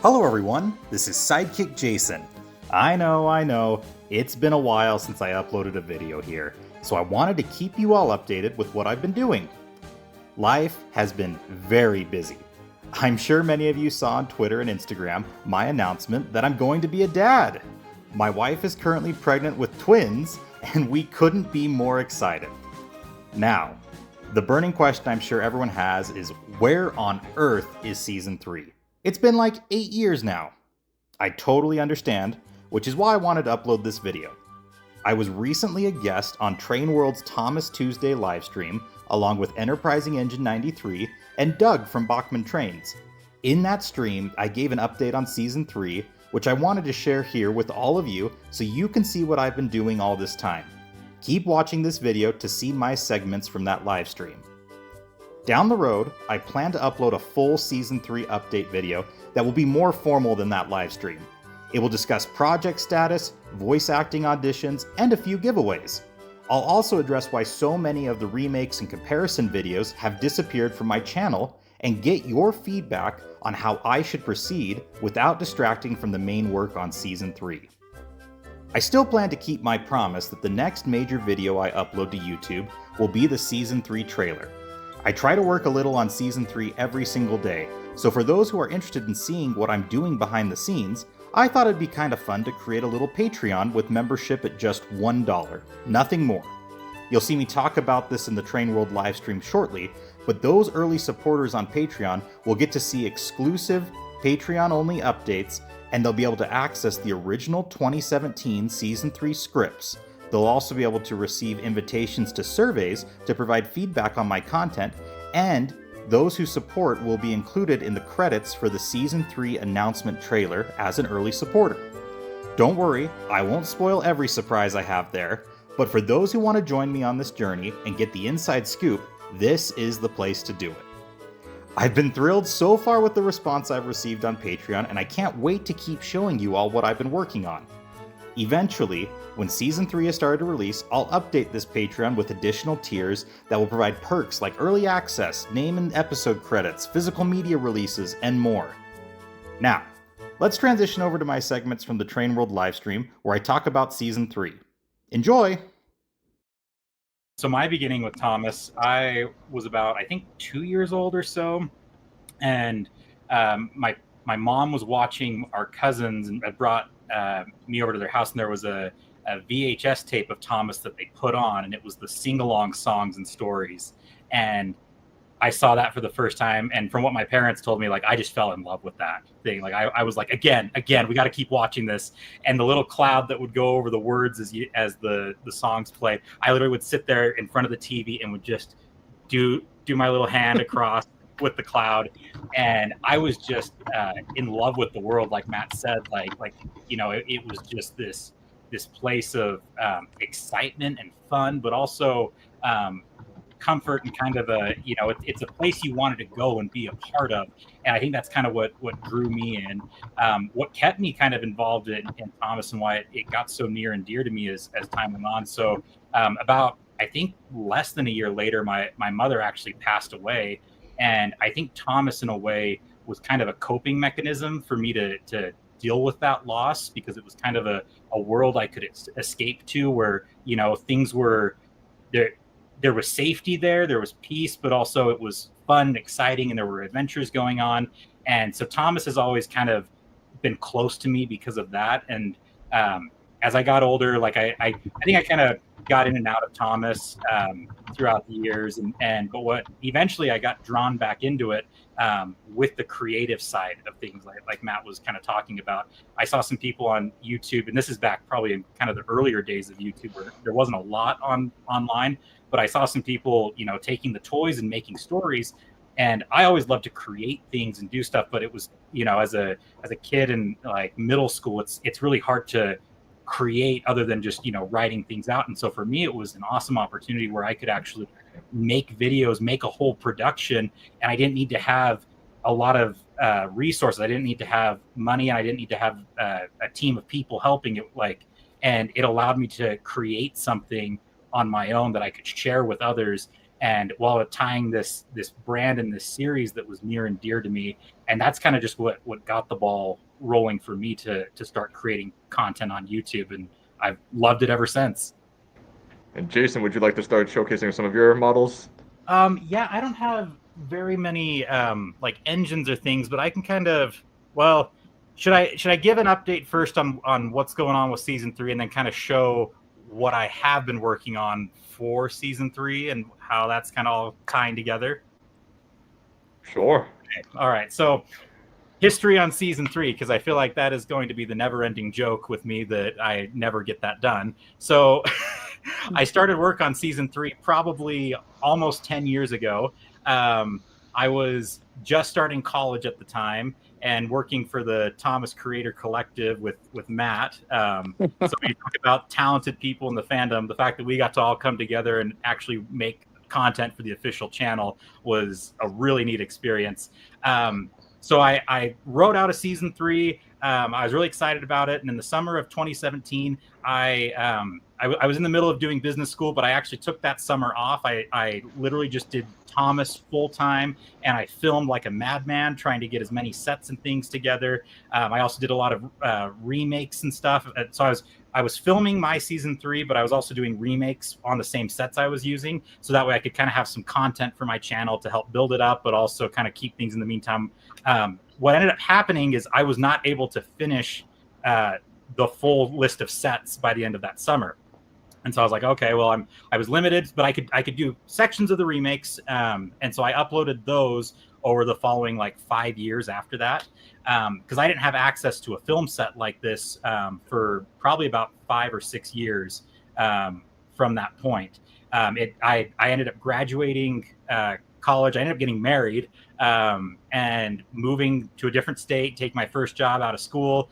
Hello everyone, this is Sidekick Jason. I know, it's been a while since I uploaded a video here, so I wanted to keep you all updated with what I've been doing. Life has been very busy. I'm sure many of you saw on Twitter and Instagram my announcement that I'm going to be a dad. My wife is currently pregnant with twins, and we couldn't be more excited. Now, the burning question I'm sure everyone has is, where on earth is Season 3? It's been like 8 years now. I totally understand, which is why I wanted to upload this video. I was recently a guest on TrainWorld's Thomas Tuesday livestream, along with Enterprising Engine 93 and Doug from Bachmann Trains. In that stream, I gave an update on Season 3, which I wanted to share here with all of you so you can see what I've been doing all this time. Keep watching this video to see my segments from that livestream. Down the road, I plan to upload a full Season 3 update video that will be more formal than that livestream. It will discuss project status, voice acting auditions, and a few giveaways. I'll also address why so many of the remakes and comparison videos have disappeared from my channel and get your feedback on how I should proceed without distracting from the main work on Season 3. I still plan to keep my promise that the next major video I upload to YouTube will be the Season 3 trailer. I try to work a little on Season 3 every single day, so for those who are interested in seeing what I'm doing behind the scenes, I thought it'd be kind of fun to create a little Patreon with membership at just $1, nothing more. You'll see me talk about this in the TrainWorld livestream shortly, but those early supporters on Patreon will get to see exclusive, Patreon-only updates, and they'll be able to access the original 2017 Season 3 scripts. They'll also be able to receive invitations to surveys to provide feedback on my content, and those who support will be included in the credits for the Season 3 announcement trailer as an early supporter. Don't worry, I won't spoil every surprise I have there, but for those who want to join me on this journey and get the inside scoop, this is the place to do it. I've been thrilled so far with the response I've received on Patreon, and I can't wait to keep showing you all what I've been working on. Eventually, when Season 3 has started to release, I'll update this Patreon with additional tiers that will provide perks like early access, name and episode credits, physical media releases, and more. Now, let's transition over to my segments from the TrainWorld livestream where I talk about Season 3. Enjoy! So my beginning with Thomas, I was about, I think, 2 years old or so, and my mom was watching our cousins and had brought me over to their house, and there was a VHS tape of Thomas that they put on, and it was the sing-along songs and stories. And I saw that for the first time, and from what my parents told me, like, I just fell in love with that thing. Like, I was like, again, we got to keep watching this. And the little cloud that would go over the words as the songs played, I literally would sit there in front of the TV and would just do my little hand across with the cloud, and I was just in love with the world. Like Matt said, like you know, it was just this place of excitement and fun, but also comfort and kind of a, you know, it's a place you wanted to go and be a part of. And I think that's kind of what drew me in. What kept me kind of involved in Thomas and why it got so near and dear to me as time went on. So about, I think, less than a year later, my mother actually passed away. And I think Thomas, in a way, was kind of a coping mechanism for me to deal with that loss, because it was kind of a world I could escape to where, you know, things were there. There was safety there was peace, but also it was fun and exciting, and there were adventures going on. And so Thomas has always kind of been close to me because of that. And as I got older, like I think I kind of got in and out of Thomas throughout the years, but what eventually I got drawn back into it with the creative side of things, like Matt was kind of talking about. I saw some people on YouTube, and this is back probably in kind of the earlier days of YouTube where there wasn't a lot online, but I saw some people, you know, taking the toys and making stories. And I always loved to create things and do stuff, but it was, you know, as a kid in like middle school, it's really hard to create other than just, you know, writing things out. And so for me, it was an awesome opportunity where I could actually make videos, make a whole production, and I didn't need to have a lot of resources. I didn't need to have money, and I didn't need to have a team of people helping it. And it allowed me to create something on my own that I could share with others and while tying this brand and this series that was near and dear to me. And that's kind of just what got the ball rolling for me to start creating content on YouTube, and I've loved it ever since. And Jason, would you like to start showcasing some of your models? Yeah, I don't have very many like engines or things, but I can kind of, well, should I give an update first on what's going on with season 3, and then kind of show what I have been working on for season 3 and how that's kind of all tying together? Sure. Okay. All right. So history on season 3, because I feel like that is going to be the never-ending joke with me that I never get that done. So I started work on season 3 probably almost 10 years ago. I was just starting college at the time and working for the Thomas Creator Collective with Matt. So we talk about talented people in the fandom. The fact that we got to all come together and actually make content for the official channel was a really neat experience. So I wrote out a season 3. I was really excited about it. And in the summer of 2017, I was in the middle of doing business school, but I actually took that summer off. I literally just did Thomas full time, and I filmed like a madman, trying to get as many sets and things together. I also did a lot of remakes and stuff. So I was filming my season 3, but I was also doing remakes on the same sets I was using. So that way I could kind of have some content for my channel to help build it up, but also kind of keep things in the meantime. What ended up happening is I was not able to finish the full list of sets by the end of that summer. And so I was like, okay, well, I was limited, but I could do sections of the remakes. And so I uploaded those over the following like 5 years after that. Because I didn't have access to a film set like this for probably about 5 or 6 years from that point. I ended up graduating college. I ended up getting married and moving to a different state, take my first job out of school,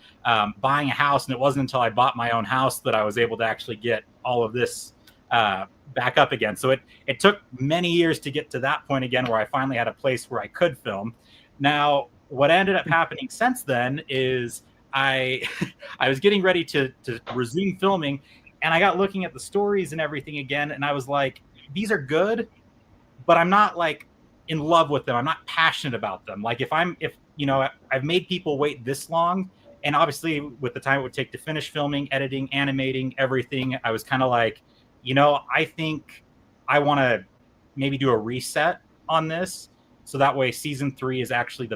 buying a house. And it wasn't until I bought my own house that I was able to actually get all of this back up again. So it took many years to get to that point again, where I finally had a place where I could film. Now, what ended up happening since then is I was getting ready to resume filming, and I got looking at the stories and everything again, and I was like, these are good, but I'm not like in love with them. I'm not passionate about them. Like if I've made people wait this long, and obviously with the time it would take to finish filming, editing, animating, everything, I was kind of like, I think I want to maybe do a reset on this. So that way season 3 is actually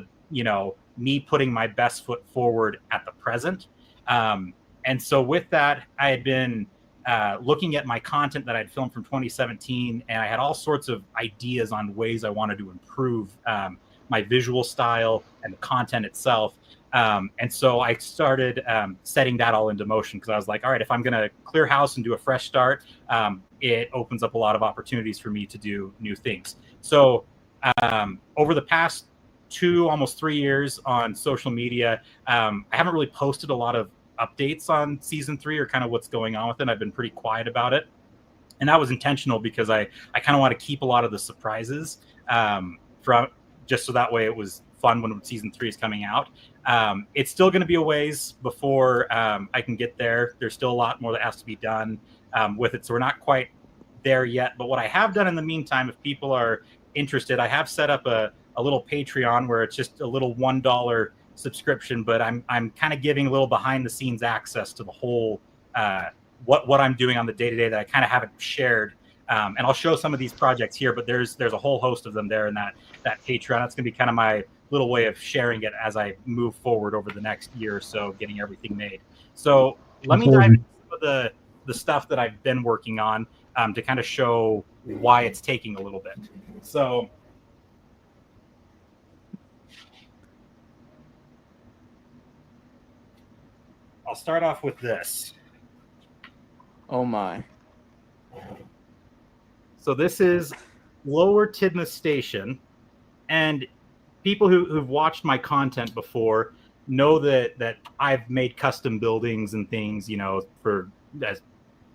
me putting my best foot forward at the present. And so with that, I had been looking at my content that I'd filmed from 2017, and I had all sorts of ideas on ways I wanted to improve my visual style and the content itself. And so I started setting that all into motion, because I was like, all right, if I'm going to clear house and do a fresh start, it opens up a lot of opportunities for me to do new things. So over the past 2, almost 3 years on social media, I haven't really posted a lot of updates on season 3 or kind of what's going on with it. I've been pretty quiet about it. And that was intentional, because I kind of want to keep a lot of the surprises from, just so that way it was fun when season 3 is coming out. It's still going to be a ways before I can get there. There's still a lot more that has to be done with it. So we're not quite there yet. But what I have done in the meantime, if people are interested, I have set up a little Patreon where it's just a little $1 subscription, but I'm kind of giving a little behind the scenes access to the whole what I'm doing on the day-to-day that I kind of haven't shared. And I'll show some of these projects here, but there's a whole host of them there in that Patreon. That's going to be kind of my little way of sharing it as I move forward over the next year or so, getting everything made. So let me dive into some of the stuff that I've been working on to kind of show why it's taking a little bit. So I'll start off with this. Oh my. So this is Lower Tidmouth Station, and people who've watched my content before know that I've made custom buildings and things, for as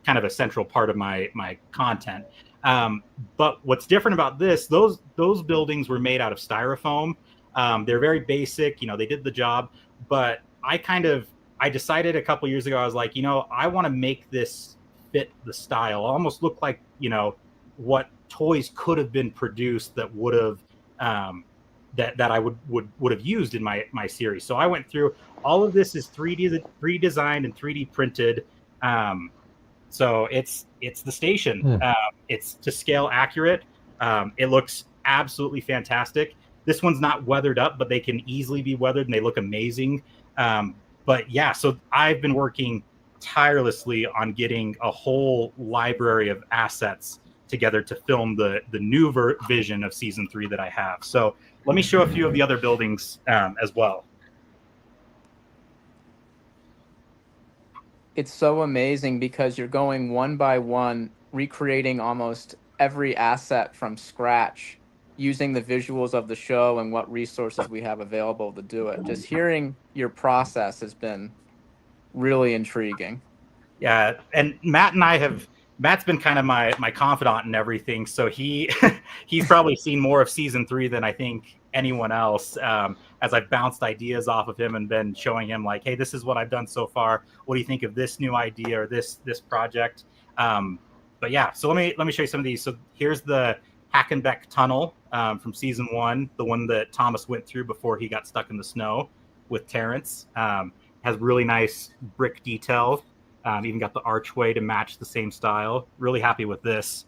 kind of a central part of my content. But what's different about this, those buildings were made out of styrofoam. They're very basic, they did the job, but I decided a couple years ago, I was like, I want to make this fit the style, almost look like, what toys could have been produced that would have that I would have used in my series. So I went through all of this is 3D designed and 3D printed. So it's the station. It's to scale accurate. It looks absolutely fantastic. This one's not weathered up, but they can easily be weathered and they look amazing. But yeah, so I've been working tirelessly on getting a whole library of assets together to film the new vision of season 3 that I have. So let me show a few of the other buildings as well. It's so amazing because you're going one by one, recreating almost every asset from scratch, using the visuals of the show and what resources we have available to do it. Just hearing your process has been really intriguing. Yeah, and Matt's been kind of my confidant in everything, so he's probably seen more of season 3 than I think anyone else, as I've bounced ideas off of him and been showing him like, hey, this is what I've done so far. What do you think of this new idea or this project? But yeah, so let me show you some of these. So here's the Hackenbeck Tunnel from season 1, the one that Thomas went through before he got stuck in the snow with Terrence. Has really nice brick detail. Even got the archway to match the same style. Really happy with this.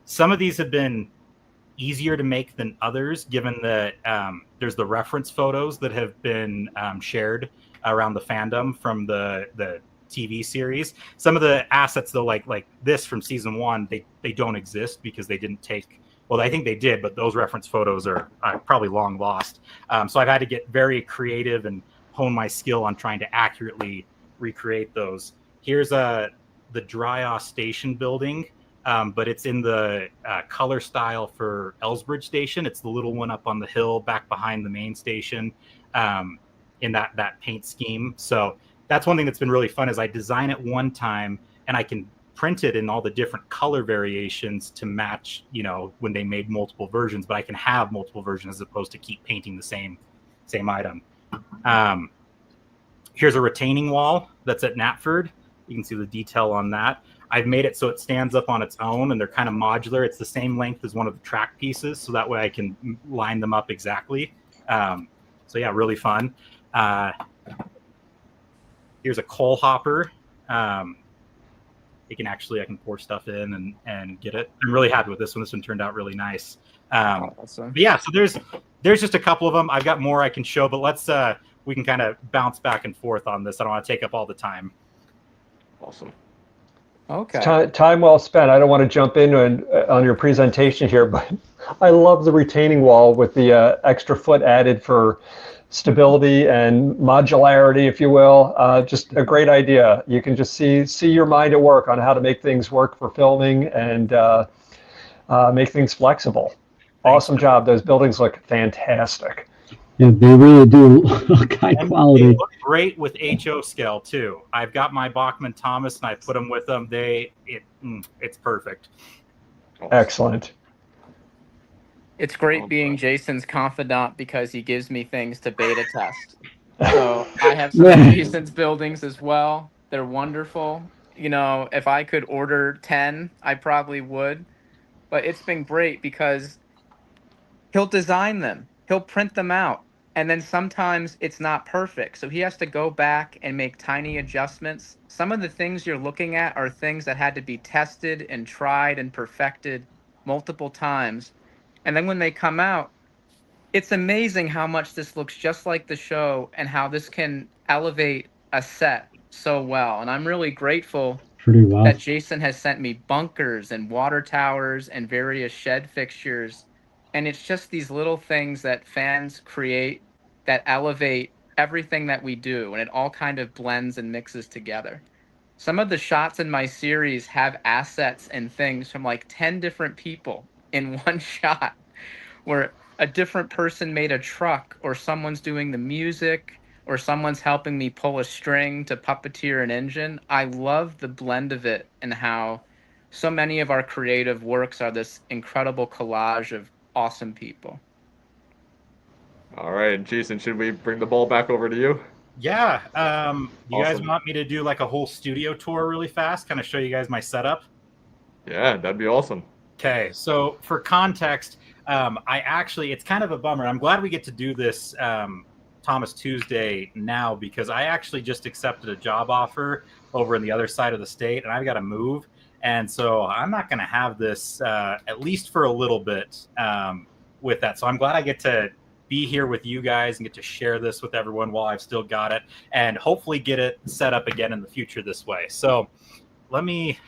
Some of these have been easier to make than others, given that there's the reference photos that have been shared around the fandom from the TV series. Some of the assets, though, like this from season 1, they don't exist because they didn't take. Well, I think they did, but those reference photos are probably long lost. So I've had to get very creative and hone my skill on trying to accurately recreate those. Here's the Drya Station building, but it's in the color style for Ellsbridge Station. It's the little one up on the hill back behind the main station, in that paint scheme. So that's one thing that's been really fun is I design it one time and I can print it in all the different color variations to match, when they made multiple versions, but I can have multiple versions as opposed to keep painting the same item. Here's a retaining wall that's at Knapford. You can see the detail on that. I've made it so it stands up on its own and they're kind of modular. It's the same length as one of the track pieces, so that way I can line them up exactly. So yeah, really fun. Here's a coal hopper. I can pour stuff in and get it. I'm really happy with this one. This one turned out really nice. Awesome. But yeah, so there's just a couple of them. I've got more I can show, but we can kind of bounce back and forth on this. I don't want to take up all the time. Awesome. Okay. Time well spent. I don't want to jump in on your presentation here, but I love the retaining wall with the extra foot added for stability and modularity, if you will. Just a great idea. You can just see your mind at work on how to make things work for filming and make things flexible. Awesome job. Those buildings look fantastic. Yeah, they really do look high quality. They look great with HO scale too. I've got my Bachmann Thomas and I put them with them. It's perfect. Excellent. It's great being Jason's confidant because he gives me things to beta test. So I have some of Jason's buildings as well. They're wonderful. If I could order 10, I probably would. But it's been great because he'll design them. He'll print them out. And then sometimes it's not perfect. So he has to go back and make tiny adjustments. Some of the things you're looking at are things that had to be tested and tried and perfected multiple times. And then when they come out, it's amazing how much this looks just like the show and how this can elevate a set so well. And I'm really grateful that Jason has sent me bunkers and water towers and various shed fixtures. And it's just these little things that fans create that elevate everything that we do. And it all kind of blends and mixes together. Some of the shots in my series have assets and things from like 10 different people in one shot, where a different person made a truck, or someone's doing the music, or someone's helping me pull a string to puppeteer an engine. I love the blend of it and how so many of our creative works are this incredible collage of awesome people. All right, Jason, should we bring the ball back over to you? Yeah. You guys Awesome. want me to do like a whole studio tour really fast, kind of show you guys my setup? Yeah, that'd be awesome. Okay, so for context, it's kind of a bummer. I'm glad we get to do this Thomas Tuesday now because I actually just accepted a job offer over in the other side of the state, and I've got to move. And so I'm not going to have this at least for a little bit with that. So I'm glad I get to be here with you guys and get to share this with everyone while I've still got it, and hopefully get it set up again in the future this way. So let me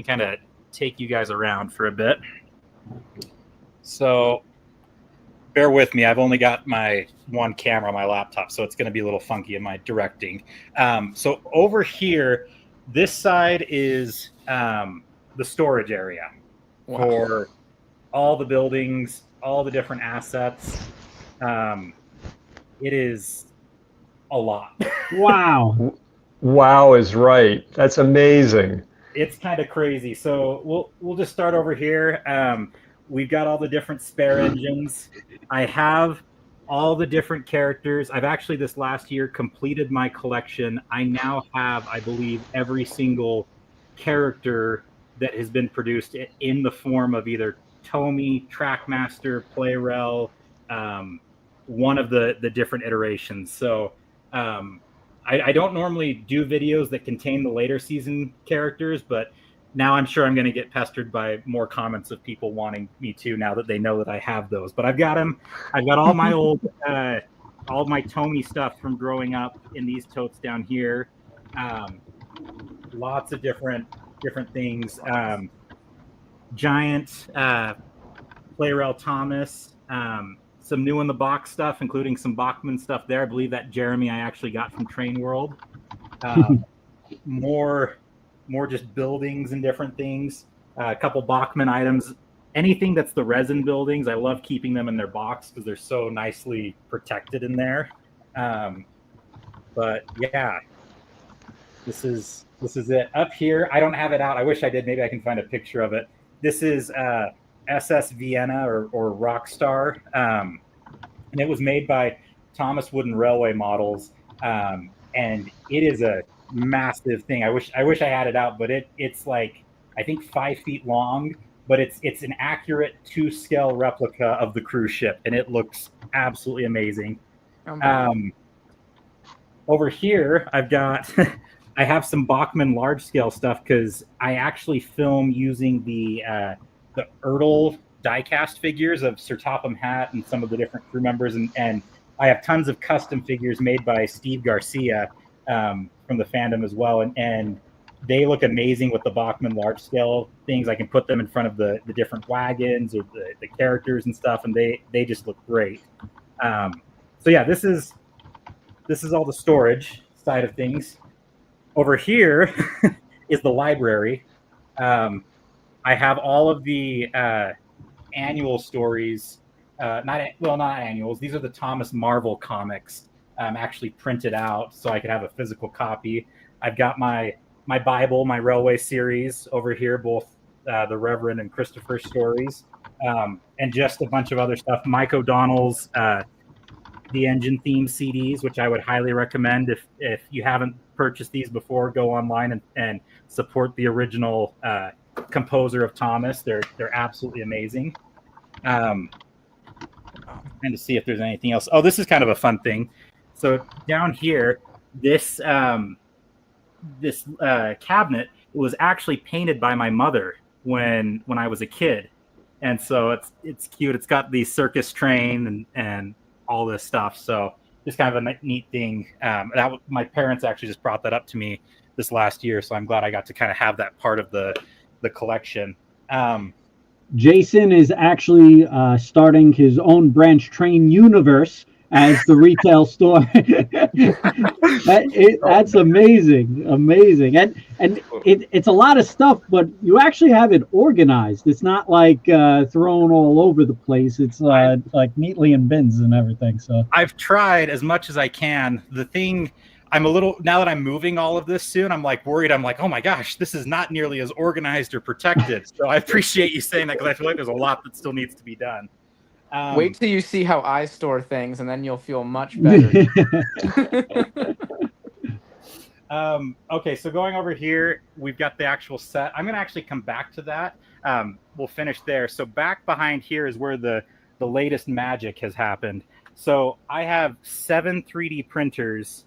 kind of take you guys around for a bit. So bear with me. I've only got my one camera on my laptop, so it's going to be a little funky in my directing. So over here, this side is the storage area for all the buildings, all the different assets. It is a lot. Wow. Wow is right. That's amazing. It's kind of crazy. So we'll just start over here. We've got all the different spare engines. I have all the different characters. I've actually this last year completed my collection. I now have, I believe, every single character that has been produced in the form of either Tommi, Trackmaster, Playrel, one of the different iterations. So I don't normally do videos that contain the later season characters, but now I'm sure I'm going to get pestered by more comments of people wanting me to now that they know that I have those. But I've got them. I've got all my old, all my Tommi stuff from growing up in these totes down here. Lots of different things. Giant Playrel Thomas. Some new in the box stuff, including some Bachmann stuff there. I believe that Jeremy I actually got from TrainWorld. More just buildings and different things. A couple Bachmann items. Anything that's the resin buildings, I love keeping them in their box because they're so nicely protected in there. But yeah, this is it. Up here, I don't have it out. I wish I did. Maybe I can find a picture of it. This is SS Vienna or Rockstar, and it was made by Thomas Wooden Railway Models, and it is a massive thing. I wish I had it out, but it's like I think 5 feet long, but it's an accurate 2-scale replica of the cruise ship, and it looks absolutely amazing. Over here, I've got I have some Bachmann large scale stuff because I actually film using the Ertl diecast figures of Sir Topham Hatt and some of the different crew members, and I have tons of custom figures made by Steve Garcia from the fandom as well, and they look amazing with the Bachmann large scale things. I can put them in front of the different wagons or the characters and stuff, and they just look great. So yeah, this is all the storage side of things. Over here is the library. I have all of the annual stories, not annuals. These are the Thomas Marvel comics actually printed out so I could have a physical copy. I've got my Bible, my Railway series over here, both the Reverend and Christopher stories, and just a bunch of other stuff. Mike O'Donnell's The Engine theme CDs, which I would highly recommend. If you haven't purchased these before, go online and support the original composer of Thomas. They're absolutely amazing. Trying to see if there's anything else. Oh, this is kind of a fun thing. So down here, this cabinet was actually painted by my mother when I was a kid, and so it's cute. It's got the circus train and all this stuff. So just kind of a neat thing. My parents actually just brought that up to me this last year, so I'm glad I got to kind of have that part of the collection. Jason is actually starting his own branch, Train Universe, as the retail store. That's amazing, and it's a lot of stuff, but you actually have it organized. It's not like thrown all over the place. It's like neatly in bins and everything. So I've tried as much as I can. The thing, I'm a little, now that I'm moving all of this soon, I'm like worried. I'm like, oh my gosh, this is not nearly as organized or protected. So I appreciate you saying that because I feel like there's a lot that still needs to be done. Wait till you see how I store things, and then you'll feel much better. Okay, so going over here, we've got the actual set. I'm going to actually come back to that. We'll finish there. So back behind here is where the latest magic has happened. So I have 7 3D printers.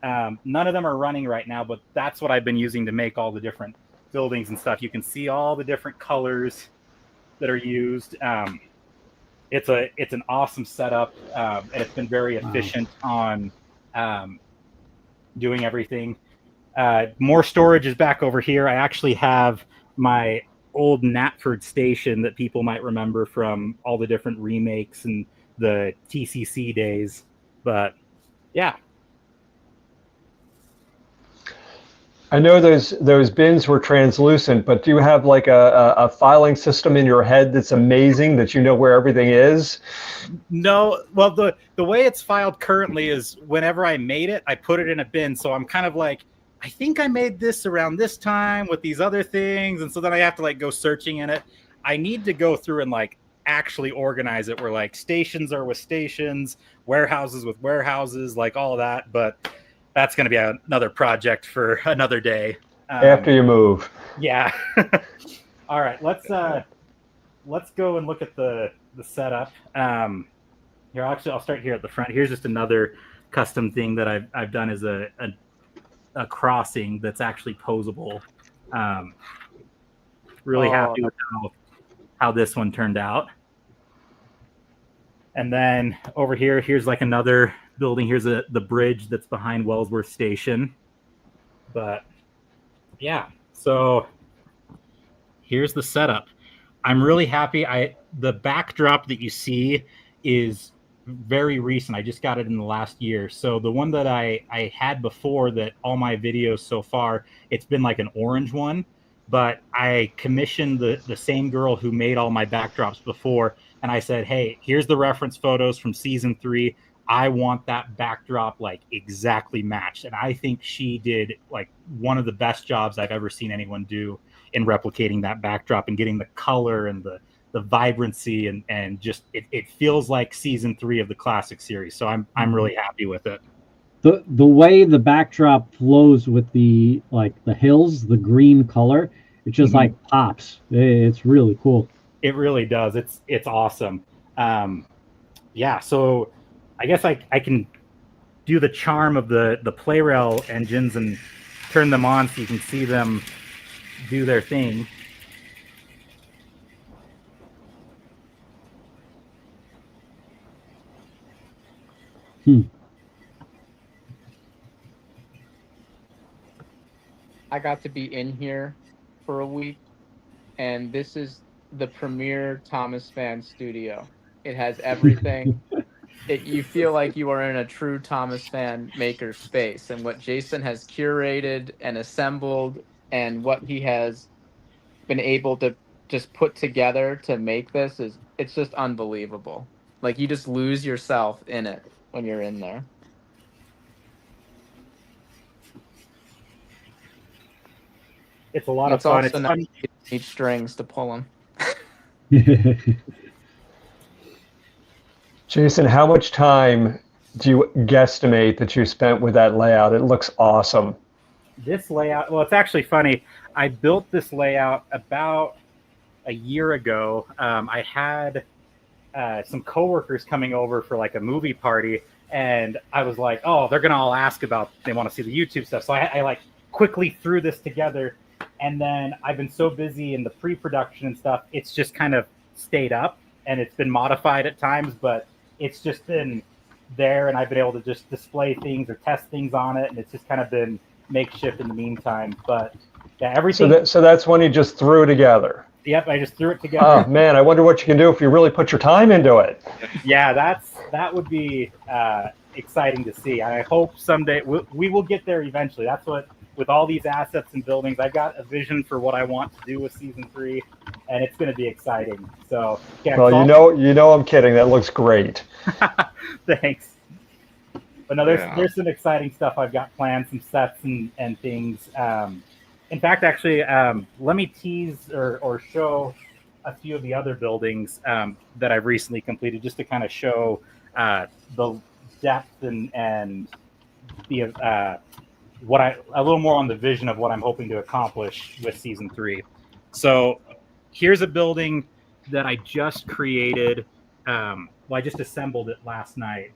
None of them are running right now, but that's what I've been using to make all the different buildings and stuff. You can see all the different colors that are used. It's an awesome setup, and it's been very efficient on doing everything. More storage is back over here. I actually have my old Knapford station that people might remember from all the different remakes and the TCC days. But yeah. I know those bins were translucent, but do you have like a filing system in your head that's amazing that you know where everything is? No, well, the way it's filed currently is whenever I made it, I put it in a bin. So I'm kind of like, I think I made this around this time with these other things. And so then I have to like go searching in it. I need to go through and like actually organize it where like stations are with stations, warehouses with warehouses, like all of that. But that's going to be another project for another day. After you move. Yeah. All right. Let's go and look at the setup. Here, actually, I'll start here at the front. Here's just another custom thing that I've done as a crossing that's actually posable. Really happy with how this one turned out. And then over here, here's like another building. Here's the bridge that's behind Wellsworth Station. But yeah, so here's the setup. I'm really happy. The backdrop that you see is very recent. I just got it in the last year. So the one that I had before, that all my videos so far, it's been like an orange one, but I commissioned the same girl who made all my backdrops before, and I said, hey, here's the reference photos from season 3. I want that backdrop like exactly matched. And I think she did like one of the best jobs I've ever seen anyone do in replicating that backdrop and getting the color and the vibrancy and just it feels like season 3 of the classic series. So I'm really happy with it. The way the backdrop flows with the hills, the green color, it just like pops. It's really cool. It really does. It's awesome. Yeah, so I guess I can do the charm of the Play-Rail engines and turn them on so you can see them do their thing. I got to be in here for a week, and this is the premier Thomas fan studio. It has everything. You feel like you are in a true Thomas fan maker space, and what Jason has curated and assembled and what he has been able to just put together to make this it's just unbelievable. Like, you just lose yourself in it when you're in there. It's a lot of fun. It's fun. You need strings to pull them. Jason, how much time do you guesstimate that you spent with that layout? It looks awesome. This layout, well, it's actually funny. I built this layout about a year ago. I had some coworkers coming over for like a movie party, and I was like, oh, they're gonna all ask about, they want to see the YouTube stuff. So I like quickly threw this together, and then I've been so busy in the pre-production and stuff, it's just kind of stayed up, and it's been modified at times, but it's just been there, and I've been able to just display things or test things on it, and it's just kind of been makeshift in the meantime. But yeah, everything. So that's when you just threw together. Yep, I just threw it together. Oh man, I wonder what you can do if you really put your time into it. Yeah, that would be exciting to see. I hope someday we will get there eventually. That's what, with all these assets and buildings, I've got a vision for what I want to do with season 3, and it's going to be exciting. So yeah. Well, you know, I'm kidding. That looks great. Thanks. But no, there's some exciting stuff I've got planned, some sets and things. In fact, actually, let me tease or show a few of the other buildings that I've recently completed, just to kind of show the depth and the a little more on the vision of what I'm hoping to accomplish with season 3. So here's a building that I just created. I just assembled it last night.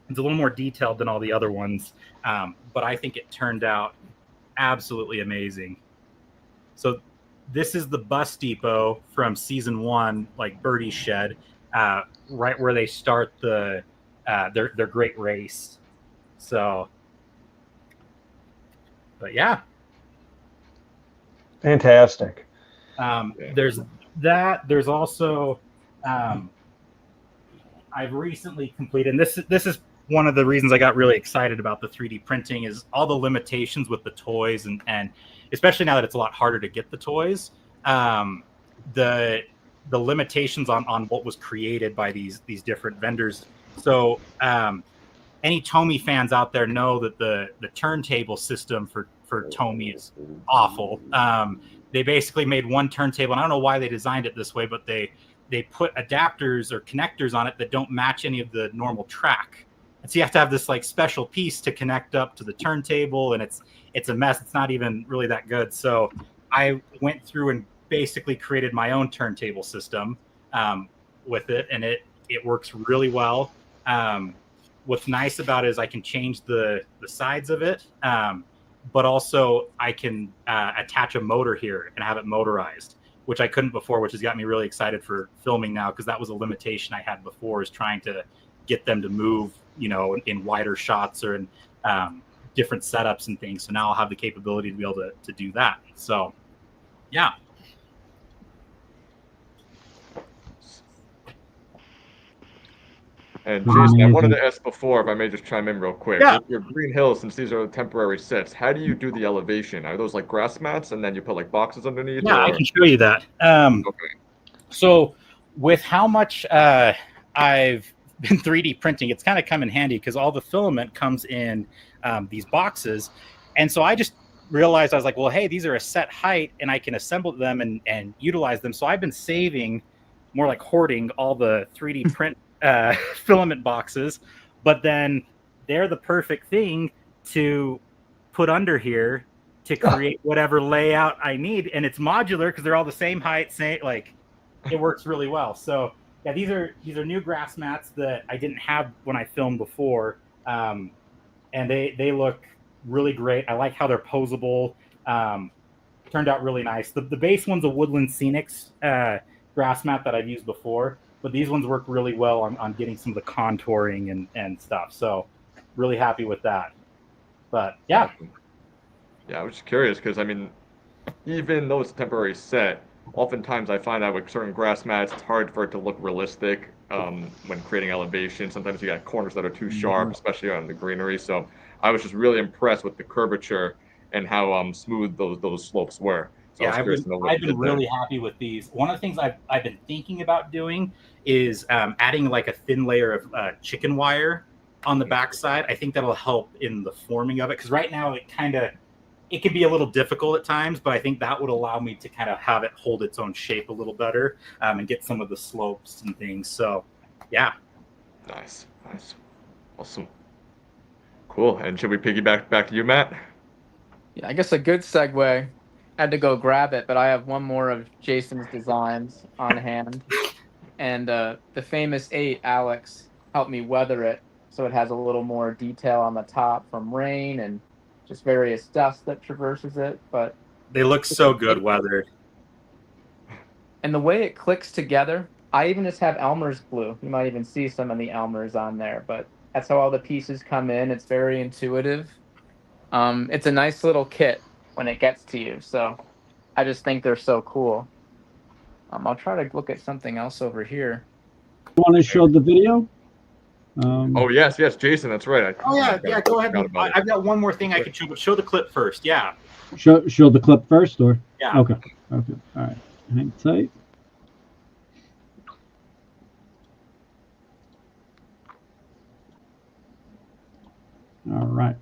It's a little more detailed than all the other ones, but I think it turned out absolutely amazing. So this is the bus depot from season 1, like Birdie's shed, right where they start their great race. So, but yeah. Fantastic. There's that. There's also, I've recently completed, and this is one of the reasons I got really excited about the 3D printing, is all the limitations with the toys, and especially now that it's a lot harder to get the toys, the limitations on what was created by these different vendors. So any Tommi fans out there know that the turntable system for Tommi is awful. They basically made one turntable, and I don't know why they designed it this way, but they put adapters or connectors on it that don't match any of the normal track. And so you have to have this like special piece to connect up to the turntable, and it's a mess. It's not even really that good. So I went through and basically created my own turntable system with it, and it works really well. What's nice about it is I can change the sides of it, but also I can attach a motor here and have it motorized, which I couldn't before, which has got me really excited for filming now, because that was a limitation I had before, is trying to get them to move, in wider shots or in different setups and things. So now I'll have the capability to be able to do that. So, yeah. And Jason, I wanted to ask before, if I may just chime in real quick. Yeah. With your green hills, since these are temporary sets, how do you do the elevation? Are those like grass mats, and then you put like boxes underneath? Yeah, or? I can show you that. Okay. So with how much I've been 3D printing, it's kind of come in handy, because all the filament comes in these boxes. And so I just realized, I was like, well, hey, these are a set height, and I can assemble them and utilize them. So I've been saving, more like hoarding, all the 3D print filament boxes, but then they're the perfect thing to put under here to create whatever layout I need. And it's modular because they're all the same height, it works really well. So yeah, these are new grass mats that I didn't have when I filmed before. And they look really great. I like how they're posable. Turned out really nice. The base one's a Woodland Scenics grass mat that I've used before, but these ones work really well on getting some of the contouring and stuff. So really happy with that. But yeah. Yeah, I was just curious, because I mean, even though it's a temporary set, oftentimes I find out with certain grass mats, it's hard for it to look realistic when creating elevation. Sometimes you got corners that are too sharp, especially on the greenery. So I was just really impressed with the curvature and how smooth those slopes were. So Yeah, I've been really happy with these. One of the things I've been thinking about doing is adding like a thin layer of chicken wire on the backside. I think that'll help in the forming of it, because right now it can be a little difficult at times, but I think that would allow me to kind of have it hold its own shape a little better and get some of the slopes and things. So, yeah. Nice. Awesome. Cool. And should we piggyback back to you, Matt? Yeah, I guess a good segue. Had to go grab it, but I have one more of Jason's designs on hand. And the famous 8, Alex, helped me weather it, so it has a little more detail on the top from rain and just various dust that traverses it. But they look so good weathered. And the way it clicks together, I even just have Elmer's glue. You might even see some of the Elmer's on there, but that's how all the pieces come in. It's very intuitive. It's a nice little kit when it gets to you, so I just think they're so cool. I'll try to look at something else over here. You want to show the video? Oh yes, Jason, that's right. Go ahead. I've got one more thing I could show, but show the clip first. Yeah. Show the clip first, or yeah. Okay. All right. Hang tight. All right.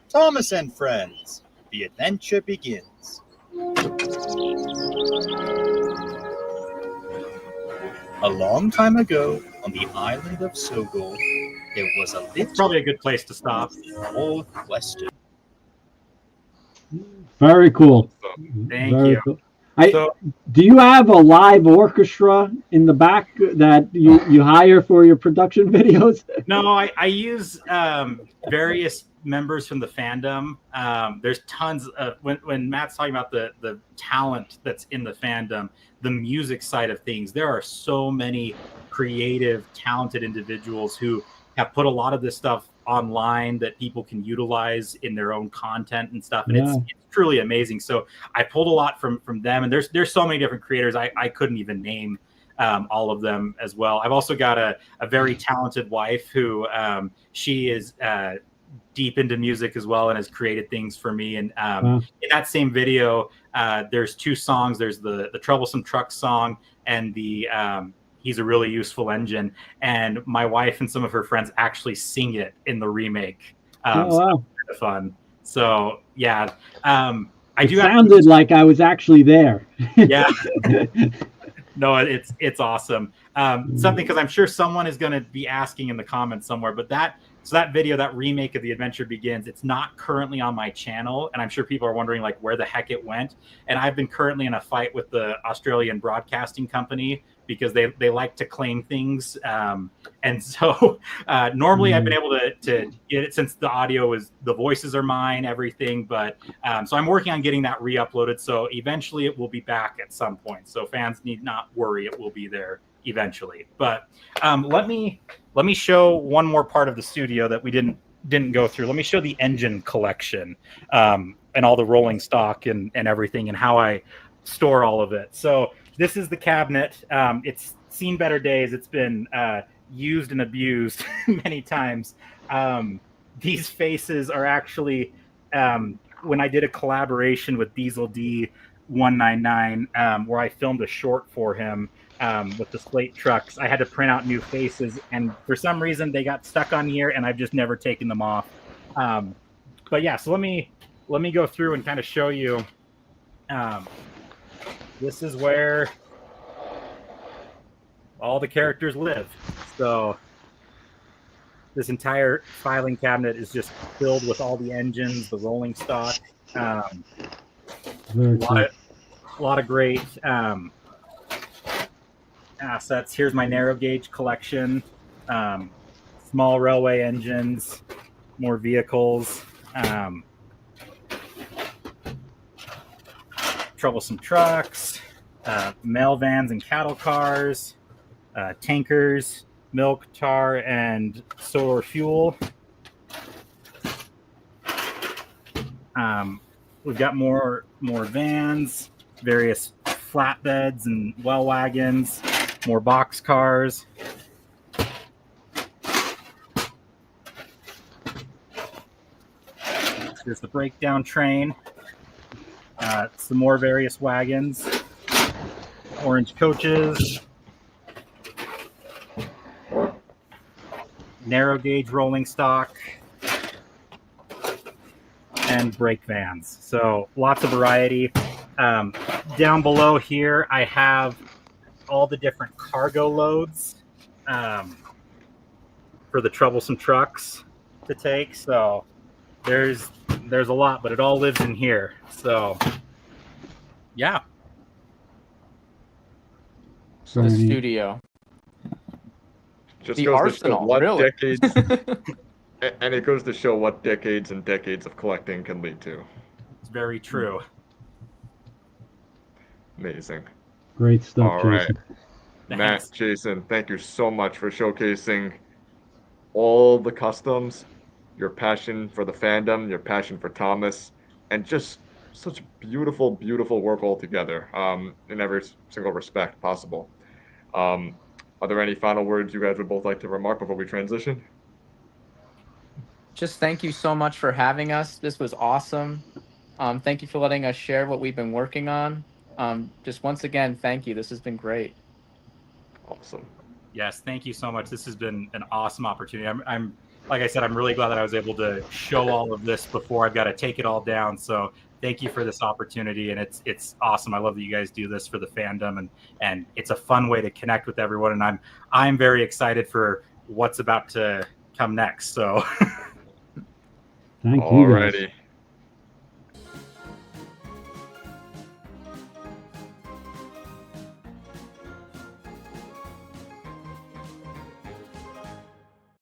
Thomas and friends, the adventure begins. A long time ago, on the island of Sogol, there was a little Probably a good place to stop. northwestern. Very cool. Thank Very you. cool. So, Do you have a live orchestra in the back that you hire for your production videos? no, I use various members from the fandom. There's tons of when Matt's talking about the talent that's in the fandom, the music side of things. There are so many creative, talented individuals who have put a lot of this stuff online that people can utilize in their own content and stuff, and it's truly amazing. So I pulled a lot from them, and there's so many different creators I couldn't even name all of them as well. I've also got a very talented wife who she is deep into music as well and has created things for me. And in that same video, there's two songs. There's the Troublesome Truck song and the He's a Really Useful Engine. And my wife and some of her friends actually sing it in the remake. So that's kind of fun. So yeah, I do. Sounded like I was actually there. Yeah. No, it's awesome. Something, because I'm sure someone is going to be asking in the comments somewhere, but that video, that remake of The Adventure Begins, it's not currently on my channel, and I'm sure people are wondering like where the heck it went. And I've been currently in a fight with the Australian broadcasting company because they like to claim things, and so normally I've been able to get it since the audio is, the voices are mine, everything, but so I'm working on getting that re-uploaded, so eventually it will be back at some point, so fans need not worry, it will be there eventually. But let me show one more part of the studio that we didn't go through. Let me show the engine collection and all the rolling stock and everything, and how I store all of it. So this is the cabinet. It's seen better days. It's been used and abused many times. These faces are actually, when I did a collaboration with Diesel D199, where I filmed a short for him with the slate trucks, I had to print out new faces, and for some reason they got stuck on here, and I've just never taken them off. But yeah, so let me go through and kind of show you. This is where all the characters live. So this entire filing cabinet is just filled with all the engines, the rolling stock. A lot of great assets. Here's my narrow gauge collection. Small railway engines, more vehicles. Troublesome trucks, mail vans and cattle cars, tankers, milk, tar, and solar fuel. We've got more vans, various flatbeds and well wagons, more box cars. Here's the breakdown train. Some more various wagons, orange coaches, narrow gauge rolling stock, and brake vans. So lots of variety. Down below here, I have all the different cargo loads for the troublesome trucks to take. So there's a lot, but it all lives in here. So yeah. The studio. Just The goes arsenal, to show what really. decades, and it goes to show what decades and decades of collecting can lead to. It's very true. Amazing. Great stuff, All right. Jason. Matt, Thanks. Jason, thank you so much for showcasing all the customs, your passion for the fandom, your passion for Thomas, and just such beautiful, beautiful work altogether, in every single respect possible. Are there any final words you guys would both like to remark before we transition? Just thank you so much for having us. This was awesome. Thank you for letting us share what we've been working on. Just once again, thank you. This has been great. Awesome. Yes, thank you so much. This has been an awesome opportunity. I'm like I said, I'm really glad that I was able to show all of this before I've got to take it all down. So thank you for this opportunity, and it's awesome. I love that you guys do this for the fandom, and it's a fun way to connect with everyone. And I'm very excited for what's about to come next. So Thank you. Guys. Alrighty.